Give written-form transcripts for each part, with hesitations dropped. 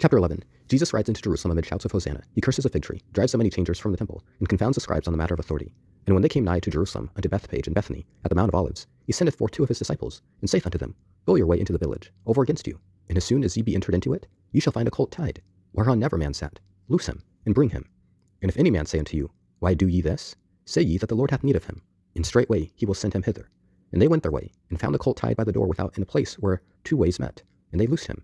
Chapter 11. Jesus rides into Jerusalem amid shouts of Hosanna. He curses a fig tree, drives the money changers from the temple, and confounds the scribes on the matter of authority. And when they came nigh to Jerusalem, unto Bethpage and Bethany, at the Mount of Olives, he sendeth forth two of his disciples, and saith unto them, Go your way into the village, over against you, and as soon as ye be entered into it, ye shall find a colt tied, whereon never man sat. Loose him, and bring him. And if any man say unto you, Why do ye this? Say ye that the Lord hath need of him, and straightway he will send him hither. And they went their way, and found the colt tied by the door without in a place where two ways met, and they loosed him.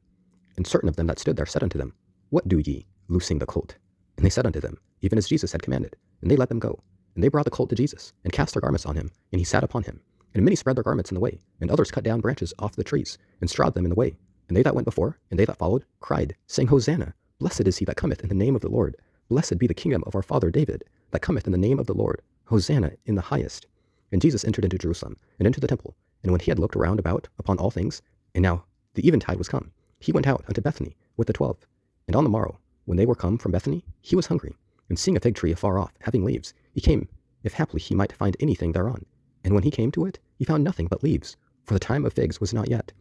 And certain of them that stood there said unto them, What do ye, loosing the colt? And they said unto them, Even as Jesus had commanded. And they let them go. And they brought the colt to Jesus, and cast their garments on him, and he sat upon him. And many spread their garments in the way, and others cut down branches off the trees, and strawed them in the way. And they that went before, and they that followed, cried, saying, Hosanna! Blessed is he that cometh in the name of the Lord. Blessed be the kingdom of our father David, that cometh in the name of the Lord. Hosanna in the highest. And Jesus entered into Jerusalem, and into the temple. And when he had looked around about upon all things, and now the eventide was come, he went out unto Bethany with the 12. And on the morrow, when they were come from Bethany, he was hungry. And seeing a fig tree afar off, having leaves, he came, if haply he might find anything thereon. And when he came to it, he found nothing but leaves, for the time of figs was not yet.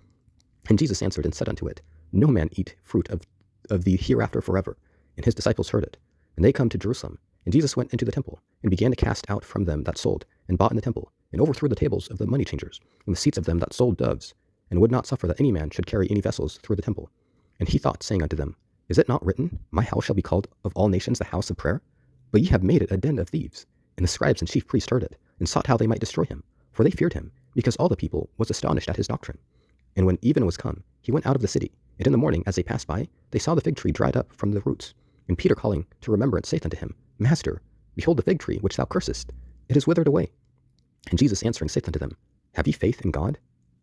And Jesus answered and said unto it, No man eat fruit of thee hereafter forever. And his disciples heard it. And they come to Jerusalem. And Jesus went into the temple, and began to cast out from them that sold and bought in the temple, and overthrew the tables of the money changers, and the seats of them that sold doves, and would not suffer that any man should carry any vessels through the temple. And he thought, saying unto them, Is it not written, My house shall be called of all nations the house of prayer? But ye have made it a den of thieves. And the scribes and chief priests heard it, and sought how they might destroy him. For they feared him, because all the people was astonished at his doctrine. And when even was come, he went out of the city. And in the morning, as they passed by, they saw the fig tree dried up from the roots. And Peter calling to remembrance saith unto him, Master, behold the fig tree which thou cursest, it is withered away. And Jesus answering saith unto them, Have ye faith in God?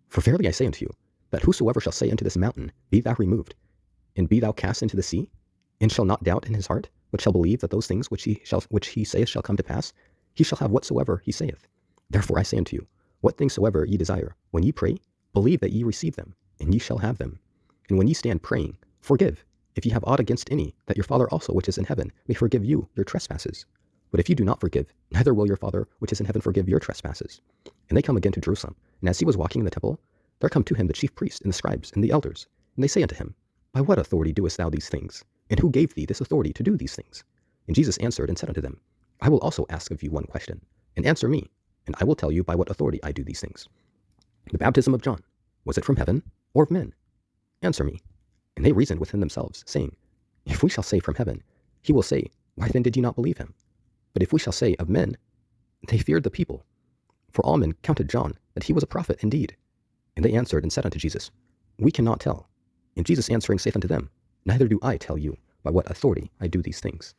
For verily I say unto you, that whosoever shall say unto this mountain, Be thou removed, and be thou cast into the sea, and shall not doubt in his heart, but shall believe that those things which he saith shall come to pass, he shall have whatsoever he saith. Therefore I say unto you, what things soever ye desire, when ye pray, believe that ye receive them, and ye shall have them. And when ye stand praying, forgive, if ye have aught against any, that your Father also which is in heaven may forgive you your trespasses. But if you do not forgive, neither will your Father which is in heaven forgive your trespasses. And they come again to Jerusalem. And as he was walking in the temple, there come to him the chief priests and the scribes and the elders. And they say unto him, By what authority doest thou these things? And who gave thee this authority to do these things? And Jesus answered and said unto them, I will also ask of you one question, and answer me, and I will tell you by what authority I do these things. The baptism of John, was it from heaven or of men? Answer me. And they reasoned within themselves, saying, If we shall say from heaven, he will say, Why then did ye not believe him? But if we shall say of men, they feared the people. For all men counted John that he was a prophet indeed. And they answered and said unto Jesus, We cannot tell. And Jesus answering saith unto them, Neither do I tell you by what authority I do these things.